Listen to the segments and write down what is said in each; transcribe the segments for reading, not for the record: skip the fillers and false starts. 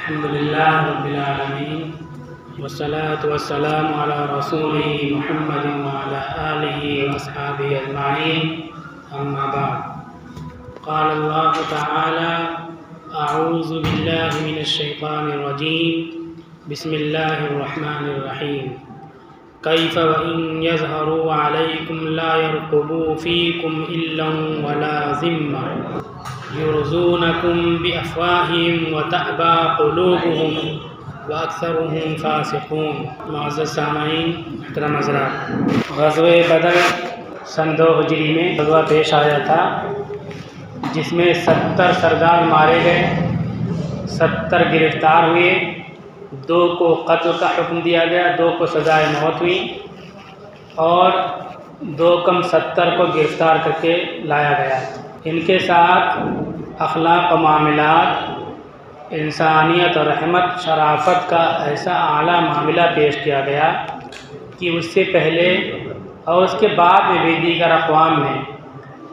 अल्हम्दुलिल्लाह रब्बिल आलमीन वस्सलातु वस्सलामु अला रसूलिही मुहम्मदिन व अला आलिही व अस्हाबिही अजमाईन अम्मा बाद। क़ाल अल्लाहु तआला अऊज़ु बिल्लाहि मिनश शैतानिर रजीम बिस्मिल्लाहिर रहमानिर रहीम कैफ़ व इन यज़हरू अलैकुम ला यरक़ुबू फ़ीकुम इल्लन वला ज़िम्मा युरज़ूनकुम बिअफ़वाहिहिम व तअबा क़ुलूबुहुम व अक्सरुहुम फ़ासिक़ून। मुअज़्ज़ज़ सामईन, मोहतरम हज़रात, ग़ज़वे बदर सन 2 हिजरी में ग़ज़वा पेश आया था जिसमें 70 सरदार मारे गए, 70 गिरफ़्तार हुए, 2 को क़त्ल का हुक्म दिया गया, 2 को सज़ाए मौत हुई और 2 कम 70 को गिरफ़्तार करके लाया गया। इनके साथ अखलाक व मामलात, इंसानियत और रहमत शराफ़त का ऐसा आला मामला पेश किया गया कि उससे पहले और उसके बाद में भी दीगर अक़वाम में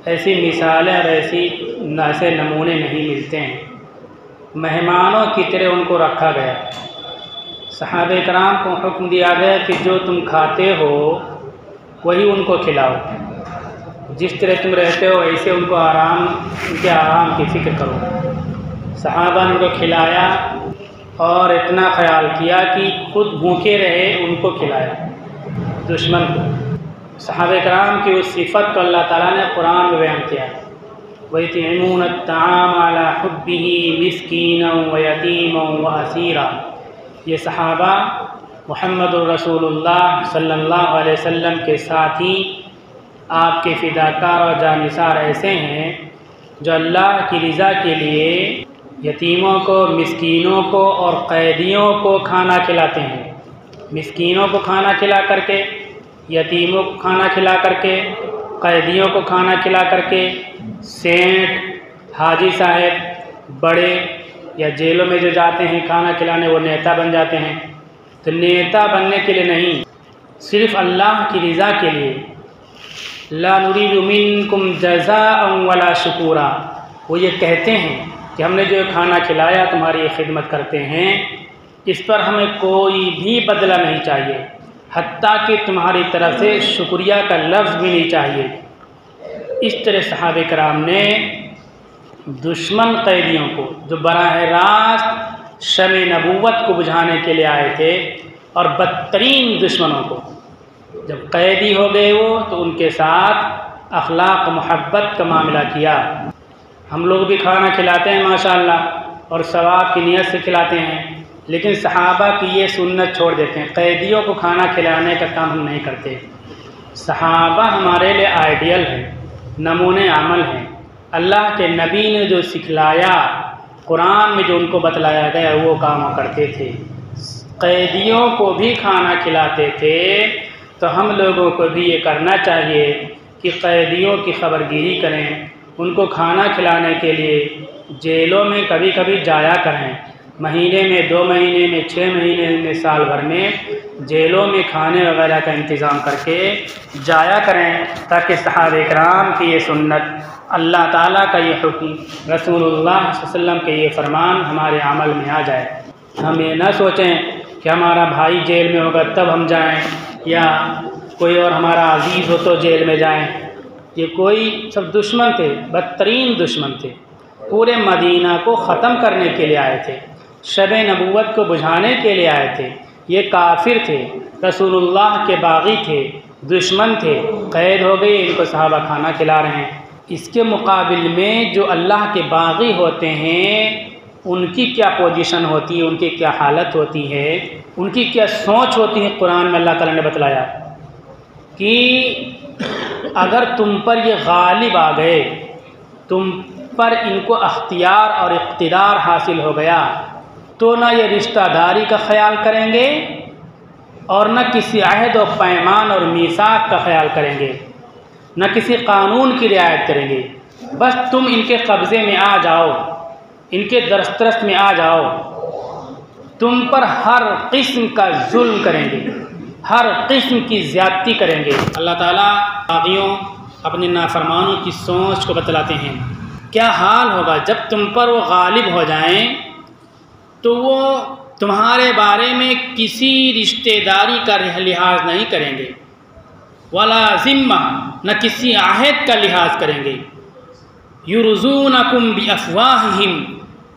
ऐसी मिसालें और ऐसे नमूने नहीं मिलते हैं। मेहमानों की तरह उनको रखा गया। सहाबे कराम को हुक्म दिया गया कि जो तुम खाते हो वही उनको खिलाओ, जिस तरह तुम रहते हो ऐसे उनको उनके आराम की फ़िक्र करो। सहाबा ने उनको खिलाया और इतना ख्याल किया कि खुद भूखे रहे, उनको खिलाया दुश्मन को। सहाबे कराम की उस सिफ़त को अल्लाह ताला ने कुरान में बयान किया, वयुतिमून अत्ताम अला हुब्बिही मिस्कीनन व यतीमन व असीरा। ये सहाबा मुहम्मदुर रसूलुल्लाह सल्लल्लाहु अलैहि वसल्लम के साथी, आपके फ़िदाकार और जानिसार ऐसे हैं जो अल्लाह की रज़ा के लिए यतीमों को, मिस्कीनों को और क़ैदियों को खाना खिलाते हैं। मिस्कीनों को खाना खिला करके, यतीमों को खाना खिला करके, क़ैदियों को खाना खिला करके, सेठ, हाजी साहब, बड़े या जेलों में जो जाते हैं खाना खिलाने, वो नेता बन जाते हैं। तो नेता बनने के लिए नहीं, सिर्फ़ अल्लाह की रज़ा के लिए, ला नुरीदु मिनकुम जज़ाअन वला शुकूरा, वो ये कहते हैं कि हमने जो खाना खिलाया तुम्हारी खिदमत करते हैं, इस पर हमें कोई भी बदला नहीं चाहिए, हत्ता कि तुम्हारी तरफ से शुक्रिया का लफ्ज़ भी नहीं चाहिए। इस तरह सहाबे कराम ने दुश्मन कैदियों को, जो बराह रास्त शमे नबूवत को बुझाने के लिए आए थे, और बदतरीन दुश्मनों को जब कैदी हो गए वो, तो उनके साथ अखलाक मोहब्बत का मामला किया। हम लोग भी खाना खिलाते हैं माशाअल्लाह, और सवाब की नीयत से खिलाते हैं, लेकिन सहाबा की ये सुन्नत छोड़ देते हैं। कैदियों को खाना खिलाने का काम हम नहीं करते। सहाबा हमारे लिए आइडियल है, नमूने अमल हैं। अल्लाह के नबी ने जो सिखलाया, कुरान में जो उनको बतलाया गया, वो काम करते थे। कैदियों को भी खाना खिलाते थे, तो हम लोगों को भी ये करना चाहिए कि कैदियों की खबरगिरी करें, उनको खाना खिलाने के लिए जेलों में कभी कभी जाया करें। महीने में, 2 महीने में, 6 महीने में, साल भर में जेलों में खाने वगैरह का इंतज़ाम करके जाया करें, ताकि सहाबे कराम की ये सुन्नत, अल्लाह ताला का ये हुक्म, रसूलुल्लाह सल्लल्लाहु अलैहि वसल्लम के ये फरमान हमारे अमल में आ जाए। हम ये न सोचें कि हमारा भाई जेल में होगा तब हम जाएं, या कोई और हमारा अजीज़ हो तो जेल में जाएं। ये कोई सब दुश्मन थे, बदतरीन दुश्मन थे। पूरे मदीना को ख़त्म करने के लिए आए थे, शब-ए नबूवत को बुझाने के लिए आए थे। ये काफिर थे, रसूलुल्लाह के बागी थे, दुश्मन थे। कैद हो गए, इनको सहाबा खाना खिला रहे हैं। इसके मुकाबिल में जो अल्लाह के बागी होते हैं, उनकी क्या पोजीशन होती है, उनकी क्या हालत होती है, उनकी क्या सोच होती है। कुरान में अल्लाह ताला ने बतलाया कि अगर तुम पर ये गालिब आ गए, तुम पर इनको अख्तियार और इक़्तिदार हासिल हो गया, तो ना ये रिश्तेदारी का ख्याल करेंगे और न किसी अहद व पैमान और मीसाक का ख्याल करेंगे, न किसी कानून की रियायत करेंगे। बस तुम इनके कब्ज़े में आ जाओ, इनके दस्तरस में आ जाओ, तुम पर हर किस्म का जुल्म करेंगे, हर किस्म की ज़्यादती करेंगे। अल्लाह ताला बागियों, अपने नाफरमानों की सोच को बतलाते हैं। क्या हाल होगा जब तुम पर वो गालिब हो जाएं, तो वो तुम्हारे बारे में किसी रिश्तेदारी का लिहाज नहीं करेंगे, वला ज़िम्मा, न किसी आहद का लिहाज करेंगे। युरज़ूनकुम बिअफ़वाहिहिम,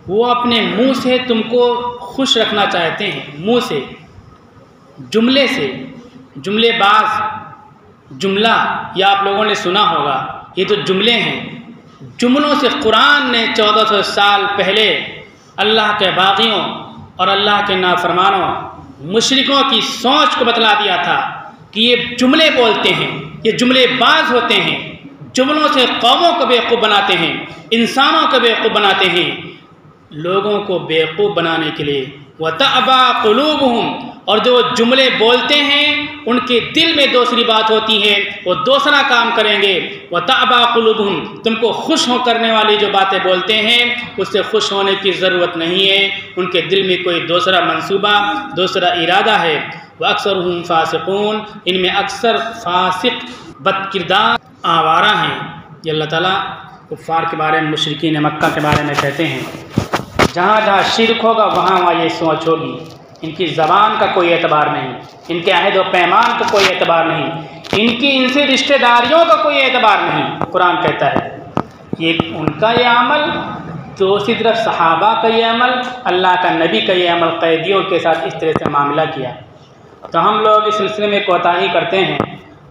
वो अपने मुंह से तुमको खुश रखना चाहते हैं, मुंह से, जुमले से, जुमलेबाज जुमला या आप लोगों ने सुना होगा, ये तो जुमले हैं। जुमलों से कुरान ने 1400 साल पहले अल्लाह के बागियों और अल्लाह के नाफरमानों मुशरिकों की सोच को बतला दिया था कि ये जुमले बोलते हैं, ये जुमलेबाज होते हैं, जुमलों से कौमों को बेवकूफ़ बनाते हैं, इंसानों को बेवकूफ़ बनाते हैं। लोगों को बेवकूफ़ बनाने के लिए वतअबा क़ुलूबुहुम, और जो जुमले बोलते हैं उनके दिल में दूसरी बात होती है, वो दूसरा काम करेंगे। वतअबा क़ुलूबुहुम, तुमको खुश हो करने वाली जो बातें बोलते हैं उससे खुश होने की ज़रूरत नहीं है, उनके दिल में कोई दूसरा मंसूबा, दूसरा इरादा है। व अक्सरुहुम फ़ासिक़ून, इनमें अक्सर फासिक बदकिरदार आवारा हैं। ये अल्लाह ताला कुफ़ार के बारे में, मुशरिकीन मक्का के बारे में कहते हैं, जहाँ जहाँ शिरक होगा वहाँ वहाँ ये सोच होगी। इनकी ज़बान का कोई एतबार नहीं, इनके अहद व पैमान का कोई एतबार नहीं, इनकी इनसे रिश्तेदारियों का कोई एतबार नहीं। कुरान कहता है ये उनका ये अमल, दूसरी तरफ सहाबा का ये अमल, अल्लाह का नबी का ये अमल कैदियों के साथ इस तरह से मामला किया। तो हम लोग इस सिलसिले में कोताही करते हैं।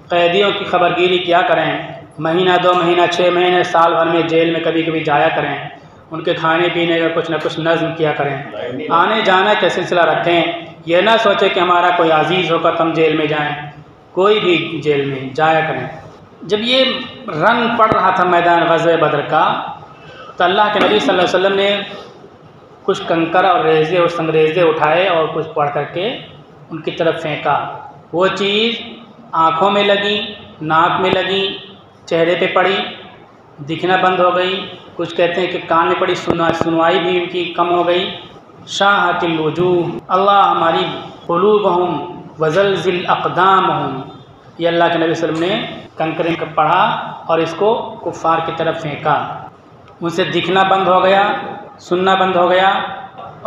कैदियों की खबरगिरी क्या करें, महीना 2 महीना 6 महीने साल भर में जेल में कभी कभी जाया करें, उनके खाने पीने का कुछ न कुछ नज़्म किया करें, आने जाने का सिलसिला रखें। यह ना सोचें कि हमारा कोई अजीज़ होकर हम जेल में जाएं, कोई भी जेल में जाया करें। जब ये रंग पड़ रहा था मैदान ग़ज़वे बदर का, तो अल्लाह के नबी सल्लल्लाहु अलैहि वसल्लम ने कुछ कंकर और रेज़े और संगरेज़े उठाए और कुछ पढ़ करके उनकी तरफ फेंका। वो चीज़ आँखों में लगी, नाक में लगी, चेहरे पे पड़ी, दिखना बंद हो गई। कुछ कहते हैं कि कान में पड़ी, सुनवाई भी उनकी कम हो गई। शाहतिल वजूह, अल्लाह हमारी क़ुलूबहुम वज़लज़िल अक़दामहुम, ये अल्लाह के नबी सल्लल्लाहु अलैहि वसल्लम ने कंकरे का पढ़ा और इसको कुफ़ार की तरफ फेंका। उनसे दिखना बंद हो गया, सुनना बंद हो गया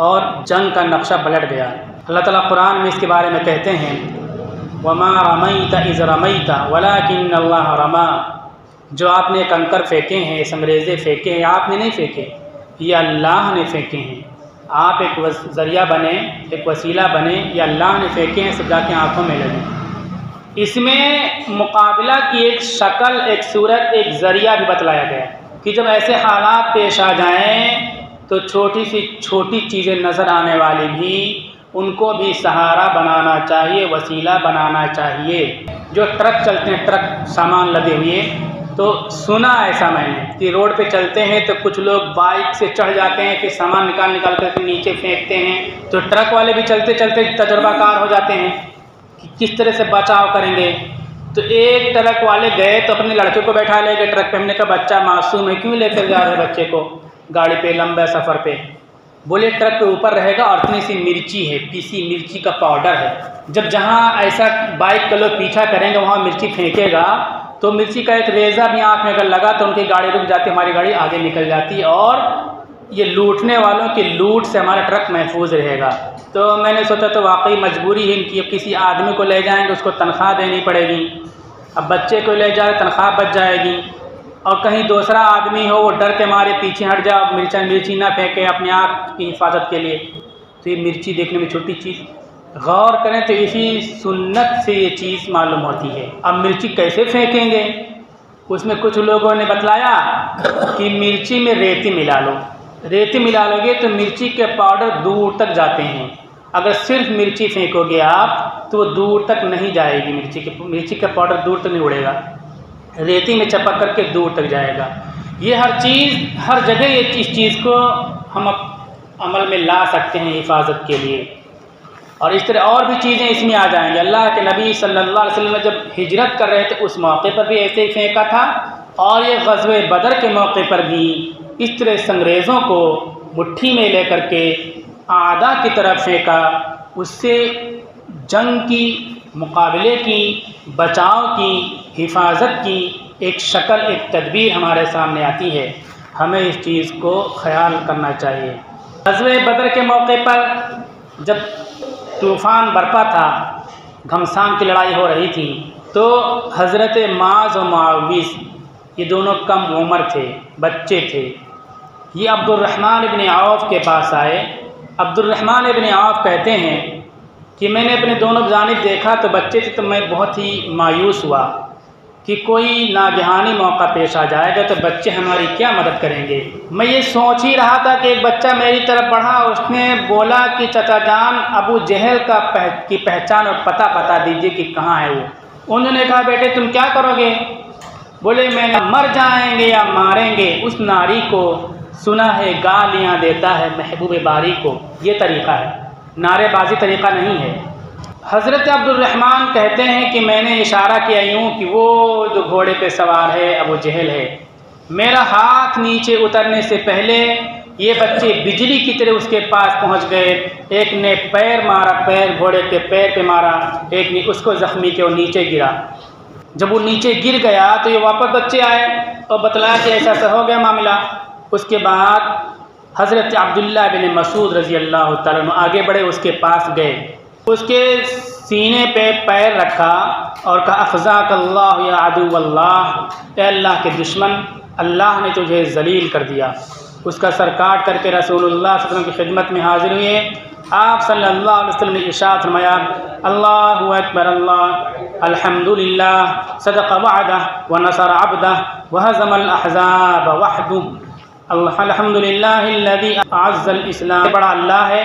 और जंग का नक्शा पलट गया। अल्लाह ताला कुरान में इसके बारे में कहते हैं, वमा रमैता इज़ रमैता वलाकिन्नल्लाह रमा, जो आपने कंकर फेंके हैं, संगरेज़े फेंके हैं, आपने नहीं फेंके, ये अल्लाह ने फेंके हैं। आप एक ज़रिया बने, एक वसीला बने, ये अल्लाह ने फेंके हैं, सब जाके आँखों में लगे। इसमें मुकाबला की एक शक्ल, एक सूरत, एक ज़रिया भी बतलाया गया कि जब ऐसे हालात पेश आ जाएं तो छोटी सी छोटी चीज़ें नज़र आने वाली भी उनको भी सहारा बनाना चाहिए, वसीला बनाना चाहिए। जो ट्रक चलते हैं, ट्रक सामान लदे हुए, तो सुना ऐसा मैंने कि रोड पे चलते हैं तो कुछ लोग बाइक से चढ़ जाते हैं, फिर सामान निकाल कर नीचे फेंकते हैं। तो ट्रक वाले भी चलते चलते तजुर्बाकार हो जाते हैं कि किस तरह से बचाव करेंगे। तो एक ट्रक वाले गए तो अपने लड़के को बैठा ले गए ट्रक पे। हमने कहा बच्चा मासूम है, क्यों लेकर जा रहे बच्चे को गाड़ी पे लंबे सफ़र पे? बोले ट्रक पे ऊपर रहेगा और इतनी सी मिर्ची है, पीसी मिर्ची का पाउडर है। जब जहाँ ऐसा बाइक का लोग पीछा करेंगे वहाँ मिर्ची फेंकेगा तो मिर्ची का एक रेज़ा भी आँख में अगर लगा तो उनकी गाड़ी रुक जाती, हमारी गाड़ी आगे निकल जाती है और ये लूटने वालों की लूट से हमारा ट्रक महफूज रहेगा। तो मैंने सोचा तो वाकई मजबूरी है इनकी। अब किसी आदमी को ले जाएंगे उसको तनख्वाह देनी पड़ेगी, अब बच्चे को ले जाए तनख्वाह बच जाएगी, और कहीं दूसरा आदमी हो वो डर के मारे पीछे हट जाओ, मिर्ची ना फेंके अपने आप की हिफाजत के लिए। तो ये मिर्ची देखने में छोटी चीज़, गौर करें तो इसी सुन्नत से ये चीज़ मालूम होती है। अब मिर्ची कैसे फेंकेंगे? उसमें कुछ लोगों ने बतलाया कि मिर्ची में रेती मिला लो, रेती मिला लोगे तो मिर्ची के पाउडर दूर तक जाते हैं। अगर सिर्फ मिर्ची फेंकोगे आप तो वो दूर तक नहीं जाएगी, मिर्ची का पाउडर दूर तक नहीं उड़ेगा, रेती में चपक करके दूर तक जाएगा। ये हर चीज़, हर जगह ये इस चीज़ को हम अमल में ला सकते हैं हिफाजत के लिए। और इस तरह और भी चीज़ें इसमें आ जाएंगी। अल्लाह के नबी सल्लल्लाहु अलैहि वसल्लम जब हिजरत कर रहे थे उस मौके पर भी ऐसे ही फेंका था, और ये ग़ज़वे बदर के मौके पर भी इस तरह संगरेज़ों को मुट्ठी में लेकर के आदा की तरफ फेंका। उससे जंग की, मुकाबले की, बचाव की, हिफाजत की एक शक्ल, एक तदबीर हमारे सामने आती है। हमें इस चीज़ को ख्याल करना चाहिए। ग़ज़वे बदर के मौके पर जब तूफ़ान बरपा था, घमसान की लड़ाई हो रही थी, तो हज़रत माज़ और मुआविज़ ये दोनों कम उम्र थे, बच्चे थे। ये अब्दुर्रहमान इब्न औफ़ के पास आए। अब्दुर्रहमान इब्न औफ़ कहते हैं कि मैंने अपने दोनों जानिब देखा तो बच्चे थे, तो मैं बहुत ही मायूस हुआ कि कोई नागहानी मौका पेश आ जाएगा तो बच्चे हमारी क्या मदद करेंगे। मैं ये सोच ही रहा था कि एक बच्चा मेरी तरफ बढ़ा, उसने बोला कि चाचा जान अबू जहल की पहचान और पता बता दीजिए कि कहाँ है वो। उन्होंने कहा बेटे तुम क्या करोगे? बोले मैं मर जाएंगे या मारेंगे उस नारी को, सुना है गालियाँ देता है महबूब बारी को। ये तरीक़ा है, नारेबाजी तरीक़ा नहीं है। हज़रत अब्दुर्रहमान कहते हैं कि मैंने इशारा किया यूँ कि वो जो घोड़े पे सवार है अबू जहल है। मेरा हाथ नीचे उतरने से पहले ये बच्चे बिजली की तरह उसके पास पहुंच गए। एक ने पैर मारा, पैर घोड़े के पैर पे मारा, एक ने उसको ज़ख्मी के और नीचे गिरा। जब वो नीचे गिर गया तो ये वापस बच्चे आए और बतलाया कि ऐसा ऐसा हो गया मामला। उसके बाद हज़रत अब्दुल्लाह बिन मसूद रज़ी अल्लाह तआला अन्हु आगे बढ़े, उसके पास गए, उसके सीने पे पैर रखा और कहा अख़ज़ाकल्लाह या अदुव्वल्लाह, ए अल्लाह के दुश्मन, अल्लाह ने तुझे ज़लील कर दिया। उसका सर काट करके रसूलुल्लाह सल्लल्लाहु अलैहि वसल्लम की खिदमत में हाज़िर हुए। आप सल्लल्लाहु अलैहि वसल्लम ने इरशाद फरमाया अल्लाहु अकबर, अल्लाह अल्हम्दुलिल्लाह सदक़ वअदह व नसर अब्दह व हज़मल अहज़ाब वहदहु, अल्हम्दुलिल्लाहिल्लज़ी अअज़्ज़ल इस्लाम। बड़ा अल्लाह है,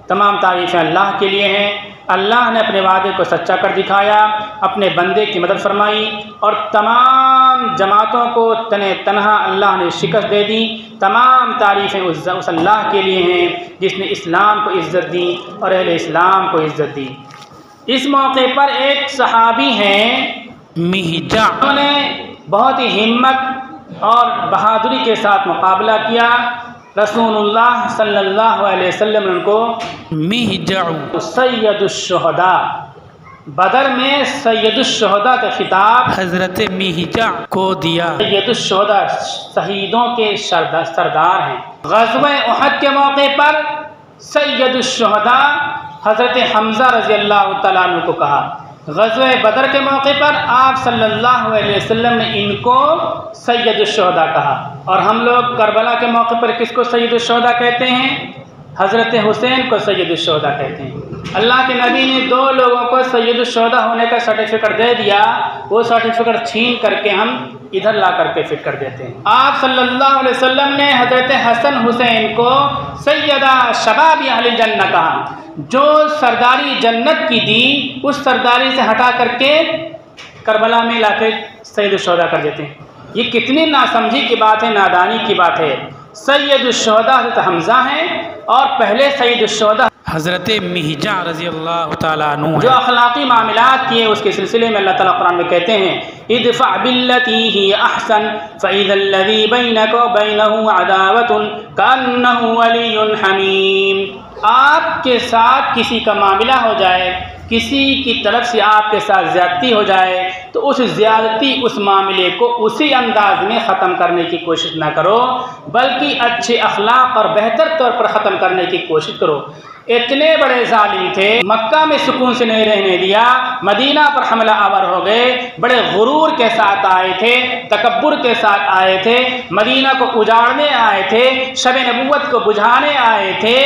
तमाम तारीफ़ें अल्लाह के लिए हैं। अल्लाह ने अपने वादे को सच्चा कर दिखाया, अपने बंदे की मदद फरमाई और तमाम जमातों को तने तनहा अल्लाह ने शिकस्त दे दी। तमाम तारीफ़ें उस अल्लाह के लिए हैं जिसने इस्लाम को इज़्ज़त दी और अहले इस्लाम को इज़्ज़त दी। इस मौके पर एक सहाबी हैं मिहजा, उन्होंने बहुत ही हिम्मत और बहादुरी के साथ मुकाबला किया। रसूलुल्लाह सल्लल्लाहु अलैहि वसल्लम ने उनको मिहजा सैयदुश्शुहदा, बदर में सैयदुश्शुहदा का खिताब हज़रत मिहजा को दिया। सैयदुश्शुहदा शहीदों के सरदार हैं। ग़ज़वे उहद के मौके पर सैयदुश्शुहदा हज़रत हम्ज़ा रज़ी अल्लाह तआला अन्हु को कहा। ग़ज़वे बदर के मौके पर आप सल्लल्लाहु अलैहि वसल्लम ने इनको सैयदुश्शुहदा कहा। और हम लोग करबला के मौके पर किसको सैयदुश्शुहदा कहते हैं? हज़रत हुसैन को सैयदुश्शुहदा कहते हैं। अल्लाह के नबी ने दो लोगों को सैयदुश्शुहदा होने का सर्टिफिकेट दे दिया, वो सर्टिफिकेट छीन करके हम इधर ला करके फिट कर देते हैं। आप सल्लल्लाहु अलैहि वसल्लम ने हज़रत हसन हुसैन को सैयदा शबाब अहल जन्नत कहा। जो सरदारी जन्नत की दी उस सरदारी से हटा करके करबला में लाके सैयदुश्शुहदा कर देते हैं। ये कितनी नासमझी की बात है, नादानी की बात है। सैयदुश्शुहदा हज़रत हम्ज़ा हैं और पहले सैयदुश्शुहदा हज़रत मिहजा रज़ी अल्लाह तआला अन्हु जो अखलाक़ी मामलात किए उसके सिलसिले में अल्लाह ताला कुरान में कहते हैं इदफ़अ बिल्लती हिय अहसन फ़इज़ल्लज़ी बैनका व बैनहु अदावतुन कअन्नहु वलियुन हमीम। आपके साथ किसी का मामला हो जाए, किसी की तरफ से आपके साथ ज़्यादती हो जाए तो उस ज़्यादती उस मामले को उसी अंदाज में ख़त्म करने की कोशिश ना करो, बल्कि अच्छे अखलाक और बेहतर तौर पर ख़त्म करने की कोशिश करो। इतने बड़े जालिम थे, मक्का में सुकून से नहीं रहने दिया, मदीना पर हमला आवर हो गए, बड़े गुरूर के साथ आए थे, तकब्बुर के साथ आए थे, मदीना को उजाड़ने आए थे, शब नबुव्वत को बुझाने आए थे,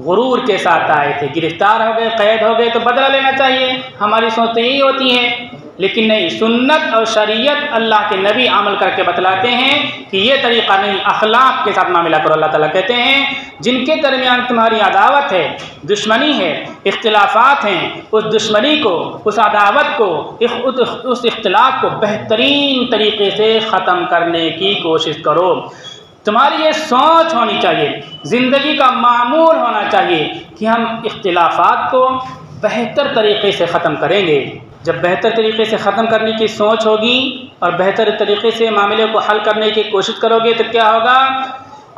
गुरूर के साथ आए थे। गिरफ्तार हो गए, कैद हो गए तो बदला लेना चाहिए, हमारी सोच तो यही होती है। लेकिन नहीं, सुन्नत और शरीयत अल्लाह के नबी अमल करके बतलाते हैं कि ये तरीक़ा नहीं, अखलाक के साथ मामला करो। अल्लाह ताला कहते हैं जिनके दरमियान तुम्हारी अदावत है, दुश्मनी है, इख्तिलाफात हैं, उस दुश्मनी को, उस अदावत को, उस इख्तिलाफ को बेहतरीन तरीके से ख़त्म करने की कोशिश करो। तुम्हारी ये सोच होनी चाहिए, ज़िंदगी का मामूल होना चाहिए कि हम इख्तिलाफात को बेहतर तरीके से ख़त्म करेंगे। जब बेहतर तरीके से ख़त्म करने की सोच होगी और बेहतर तरीके से मामले को हल करने की कोशिश करोगे तो क्या होगा,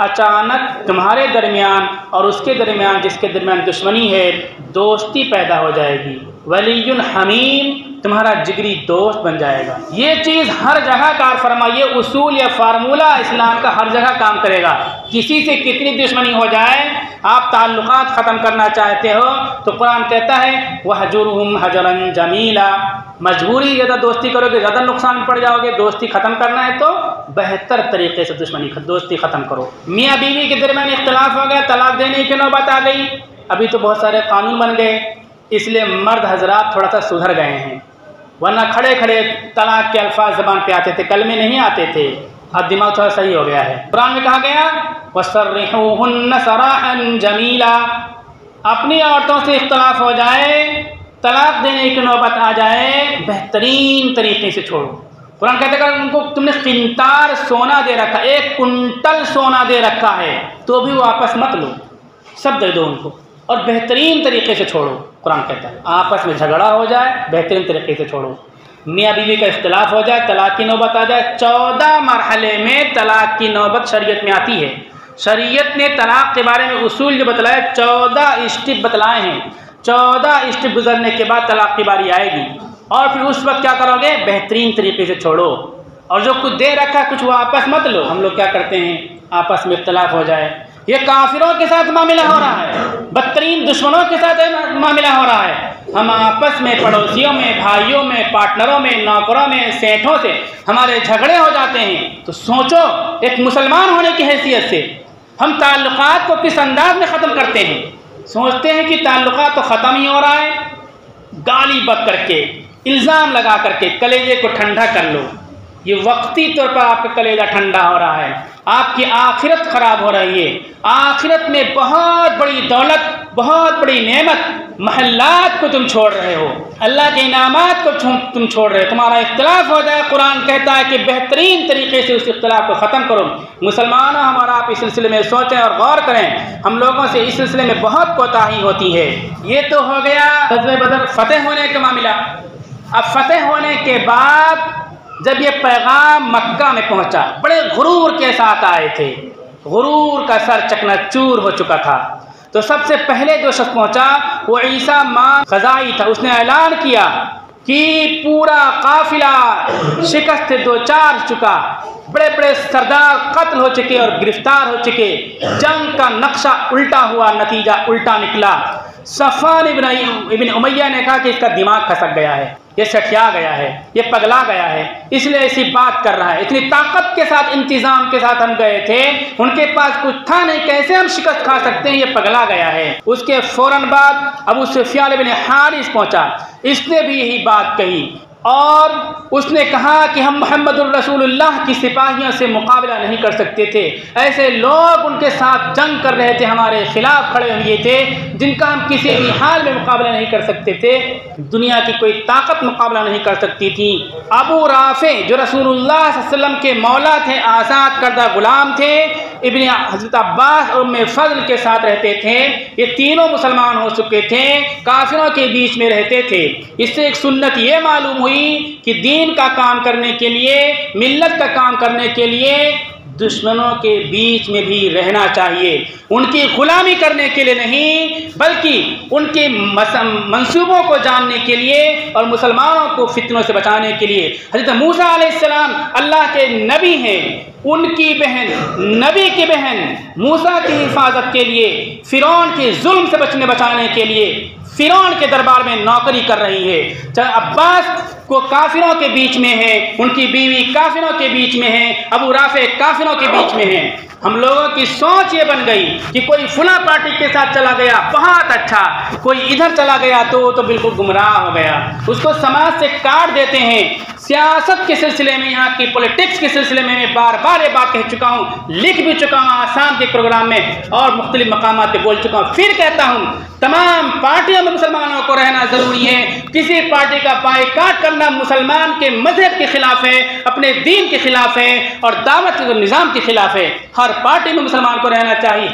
अचानक तुम्हारे दरमियान और उसके दरमियान जिसके दरमियान दुश्मनी है, दोस्ती पैदा हो जाएगी। वलियुन हमीम तुम्हारा जिगरी दोस्त बन जाएगा। ये चीज़ हर जगह कार फरमाइए, उसूल या फार्मूला इस्लाम का हर जगह काम करेगा। किसी से कितनी दुश्मनी हो जाए, आप ताल्लुकात ख़त्म करना चाहते हो तो कुरान कहता है वहजुरहुम हजरन जमीला, मजबूरी ज़्यादा दोस्ती करोगे ज़्यादा नुकसान में पड़ जाओगे। दोस्ती ख़त्म करना है तो बेहतर तरीके से दोस्ती ख़त्म करो। मियाँ बीवी के दरमियान इख्तलाफ हो गया, तलाक देने की नौबत आ गई। अभी तो बहुत सारे कानून बन गए, इसलिए मर्द हजरात थोड़ा सा सुधर गए हैं, वरना खड़े खड़े तलाक के अल्फाज ज़बान पे आते थे, कलमे नहीं आते थे। अब दिमाग थोड़ा सही हो गया है। कुरान में कहा गया वसर्रिहुहुन्न सराहन जमीला, अपनी औरतों से इख्तलाफ हो जाए, तलाक देने की नौबत आ जाए, बेहतरीन तरीके से छोड़ो। कुरान कहते हैं अगर उनको तुमने किंतार सोना दे रखा, 1 कुंटल सोना दे रखा है तो भी वापस मत लो, सब दे दो उनको और बेहतरीन तरीके से छोड़ो। कुरान कहता है आपस में झगड़ा हो जाए, बेहतरीन तरीके से छोड़ो। मियाँ बीवी का इख्तलाफ हो जाए, तलाक की नौबत आ जाए, 14 मरहले में तलाक की नौबत शरीयत में आती है। शरीयत ने तलाक के बारे में उसूल जो बतलाए, 14 स्टेप बतलाए हैं। 14 स्टेप गुजरने के बाद तलाक की बारी आएगी और फिर उस वक्त क्या करोगे, बेहतरीन तरीके से छोड़ो। और जो कुछ दे रखा कुछ वापस मत लो। हम लोग क्या करते हैं, आपस में इख्तलाफ हो जाए, ये काफिरों के साथ मामला हो रहा है, बदतरीन दुश्मनों के साथ मामला हो रहा है। हम आपस में पड़ोसियों में, भाइयों में, पार्टनरों में, नौकरों में, सेठों से हमारे झगड़े हो जाते हैं। तो सोचो एक मुसलमान होने की हैसियत से हम ताल्लुकात को किस अंदाज में ख़त्म करते हैं। सोचते हैं कि ताल्लुकात तो ख़त्म ही हो रहा है, गाली बक करके, इल्ज़ाम लगा करके कलेजे को ठंडा कर लो। ये वक्ती तौर पर आपका कलेजा ठंडा हो रहा है, आपकी आखिरत ख़राब हो रही है। आखिरत में बहुत बड़ी दौलत, बहुत बड़ी नेमत, महल्लात को तुम छोड़ रहे हो, अल्लाह के इनामात को तुम छोड़ रहे हो। तुम्हारा इख्तलाफ हो जाए, कुरान कहता है कि बेहतरीन तरीके से उस इख्तलाफ को ख़त्म करो। मुसलमानों, हमारा आप इस सिलसिले में सोचें और गौर करें, हम लोगों से इस सिलसिले में बहुत कोताही होती है। ये तो हो गया ग़ज़वे बदर फ़तेह होने का मामला। अब फ़तेह होने के बाद जब ये पैगाम मक्का में पहुंचा, बड़े गुरूर के साथ आए थे, गुरूर का सर चकनाचूर हो चुका था। तो सबसे पहले जो शख्स पहुंचा वो ईसा मां ख़ज़ाई था। उसने ऐलान किया कि पूरा काफिला शिकस्त दो चार चुका, बड़े बड़े सरदार कत्ल हो चुके और गिरफ्तार हो चुके, जंग का नक्शा उल्टा हुआ, नतीजा उल्टा निकला। सफ़वान इब्न उमैया ने कहा कि इसका दिमाग खसक गया है, ये सठिया गया है, ये पगला गया है, इसलिए ऐसी बात कर रहा है। इतनी ताकत के साथ, इंतजाम के साथ हम गए थे, उनके पास कुछ था नहीं, कैसे हम शिकस्त खा सकते हैं, ये पगला गया है। उसके फौरन बाद अबू सुफियान इब्न हारिस पहुंचा, इसने भी यही बात कही और उसने कहा कि हम मुहम्मदुर रसूलुल्लाह की सिपाहियों से मुकाबला नहीं कर सकते थे। ऐसे लोग उनके साथ जंग कर रहे थे, हमारे खिलाफ खड़े हुए थे, जिनका हम किसी भी हाल में मुकाबला नहीं कर सकते थे। दुनिया की कोई ताकत मुकाबला नहीं कर सकती थी। अबू राफे जो रसूलुल्लाह सल्लल्लाहु अलैहि वसल्लम के मौला थे, आज़ाद करदा गुलाम थे, इब्न हज़रत अब्बास और उम्मे फ़ज़ल के साथ रहते थे, ये तीनों मुसलमान हो चुके थे, काफिरों के बीच में रहते थे। इससे एक सुन्नत ये मालूम हुई कि दीन का काम करने के लिए, मिल्लत का काम करने के लिए दुश्मनों के बीच में भी रहना चाहिए। उनकी गुलामी करने के लिए नहीं, बल्कि उनके मंसूबों को जानने के लिए और मुसलमानों को फितनों से बचाने के लिए। हज़रत मूसा अलैहिस्सलाम अल्लाह के नबी हैं, उनकी बहन, नबी की बहन मूसा की हिफाजत के लिए, फ़िरौन के जुल्म से बचाने के लिए फ़िरौन के दरबार में नौकरी कर रही है। चाहे अब्बास को काफिरों के बीच में है, उनकी बीवी काफिरों के बीच में है, अबू राफे काफिरों के बीच में है। हम लोगों की सोच ये बन गई कि कोई फुला पार्टी के साथ चला गया बहुत अच्छा, कोई इधर चला गया तो बिल्कुल गुमराह हो गया, उसको समाज से काट देते हैं। सियासत के सिलसिले में, यहाँ की पॉलिटिक्स के सिलसिले में मैं बार बार ये बात कह चुका हूँ, लिख भी चुका हूँ आसाम के प्रोग्राम में और मुख्तलिफ मकामात पे बोल चुका हूँ। फिर कहता हूँ तमाम पार्टियों में मुसलमानों को रहना ज़रूरी है। किसी पार्टी का बायकाट करना मुसलमान के मजहब के खिलाफ है, अपने दीन के खिलाफ है और दावत के निज़ाम के खिलाफ है। हर पार्टी में मुसलमान को रहना चाहिए।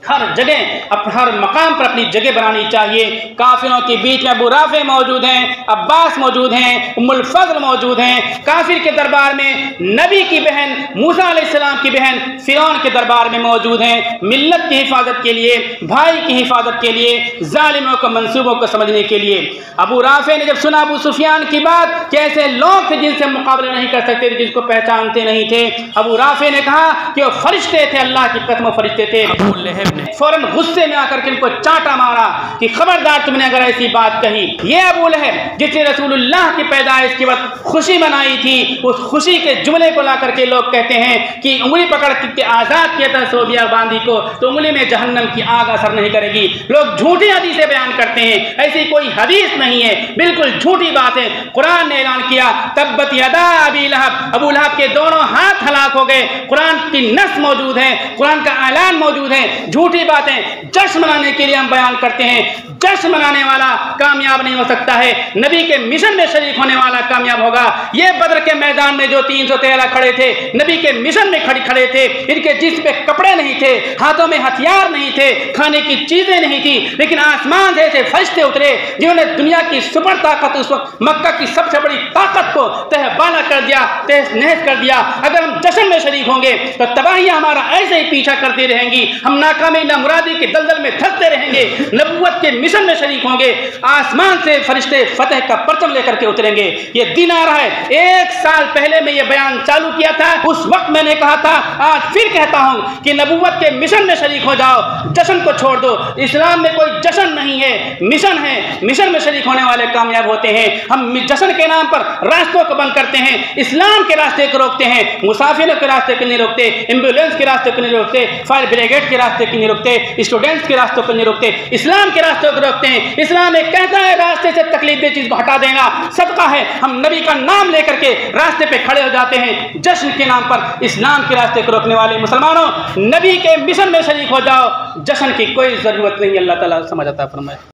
हर जगह हर मकाम पर अपनी जगह बनानी चाहिए। काफिरों के बीच में अबू राफे मौजूद हैं, अब्बास मौजूद हैं, उम्मुल फज़ल मौजूद हैं। काफिर के दरबार में नबी की बहन मूसा अलैहिस्सलाम की बहन फिरौन के दरबार में मौजूद हैं। मिल्लत की हिफाजत के लिए, भाई की हिफाजत के लिए, जालिमों के मंसूबों को समझने के लिए। अबू राफे ने जब सुना अबू सुफियान की बात, कैसे लोग थे जिनसे मुकाबला नहीं कर सकते थे, जिसको पहचानते नहीं थे, अबू राफे ने कहा कि वो फरिश्ते थे, अल्लाह की कसम फरिश्ते थे। अबू लहब ने फौरन गुस्से में आकर के इनको चाटा मारा कि खबरदार तुमने अगर ऐसी बात कही। ये अबू लहब जिसने रसूलुल्लाह की पैदाइश के वक्त खुशी मनाई थी, उस खुशी के जुमले को ला करके लोग कहते हैं कि उंगली पकड़ के आज़ाद किया था सोबिया बांदी को, तो उंगली में जहन्नम की आग असर नहीं करेगी। लोग झूठी हदीसें बयान करते हैं, ऐसी कोई हदीस नहीं है, बिल्कुल झूठी बात है। कुरान ने ऐलान किया तब्बत यदा अबी लहब, अबू लहब के दोनों हाथ हलाक हो गए। कुरान की नस मौजूद है, कुरान का ऐलान मौजूद है। झूठी बातें जश्न मनाने के लिए हम बयान करते हैं। जश्न मनाने वाला कामयाब नहीं हो सकता है, नबी के मिशन में शरीक होने वाला कामयाब होगा। ये बदर के मैदान में जो 313 खड़े थे, नबी के मिशन में खड़े थे, इनके जिस्म पे कपड़े नहीं थे, हाथों में हथियार नहीं थे, खाने की चीजें नहीं थी, लेकिन आसमान से ऐसे फरिश्ते उतरे जिन्होंने दुनिया की सुपर ताकत, उस वक्त मक्का की सबसे बड़ी ताकत को तहबाना कर दिया, तहस नहस कर दिया। अगर हम जश्न में शरीक होंगे तो तबाहियां हमारा ऐसे ही पीछा करती रहेंगी, हम नाकामी नामुरादी के दलदल में धंसते रहेंगे। नबुव्वत के मिशन में शरीक होंगे, आसमान से फरिश्ते फतेह का परचम लेकर के उतरेंगे। ये दिन आ रहा है। 1 साल पहले मैं ये बयान चालू किया था, उस वक्त मैंने कहा था, आज फिर कहता हूं कि नबुव्वत के मिशन में शरीक हो जाओ, जश्न को छोड़ दो। इस्लाम में कोई जश्न नहीं है, मिशन है। मिशन में शरीक होने वाले कामयाब होते हैं। हम जश्न के नाम पर रास्तों को बंद करते हैं, इस्लाम के रास्ते को रोकते हैं, मुसाफिरों के रास्ते को नहीं रोकते, एम्बुलेंस के रास्ते को नहीं रोकते, फायर ब्रिगेड के रास्ते को नहीं रोकते, स्टूडेंट्स के रास्तों को नहीं रोकते, इस्लाम के रास्तों को रोकते हैं। इस्लाम एक कहता है रास्ते से तकलीफ दे चीज को हटा देना सदका है। हम नबी का नाम लेकर के रास्ते पे खड़े हो जाते हैं। जश्न के नाम पर इस्लाम के रास्ते को रोकने वाले मुसलमानों, नबी के मिशन में शरीक हो जाओ। जश्न की कोई जरूरत नहीं। अल्लाह ताला समझ आता फरमाए।